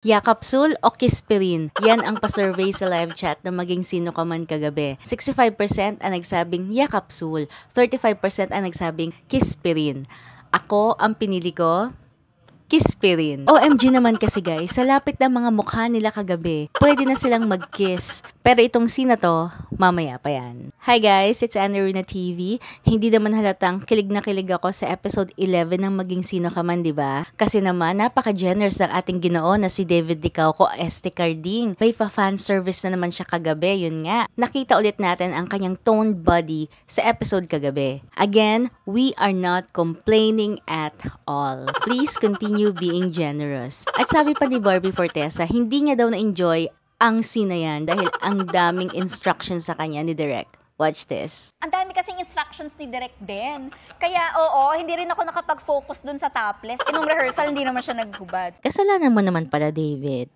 Yakapsul o Kispirin? Yan ang pa-survey sa live chat na maging sino ka man kagabi. 65% ang nagsabing Yakapsul, 35% ang nagsabing Kispirin. Ako, ang pinili ko, Kispirin. OMG naman kasi guys, sa lapit ng mga mukha nila kagabi, pwede na silang mag-kiss. Pero itong scene na to, mamaya pa yan. Hi guys, it's Anarina TV. Hindi naman halatang kilig na kilig ako sa episode 11 ng Maging Sino Ka Man, diba? Kasi naman, napaka-generous ng ating Ginoo na si David Dicauco Este Carding. May pa-fan service na naman siya kagabi, yun nga. Nakita ulit natin ang kanyang toned body sa episode kagabi. Again, we are not complaining at all. Please continue being generous. At sabi pa ni Barbie Fortesa, hindi niya daw na-enjoy ang scene na yan dahil ang daming instructions sa kanya ni Direk. Watch this. Ang dami kasing instructions ni Direk din. Kaya oo, hindi rin ako nakapag-focus dun sa topless. Nung rehearsal, hindi naman siya naghubad. Kasalanan mo naman pala, David.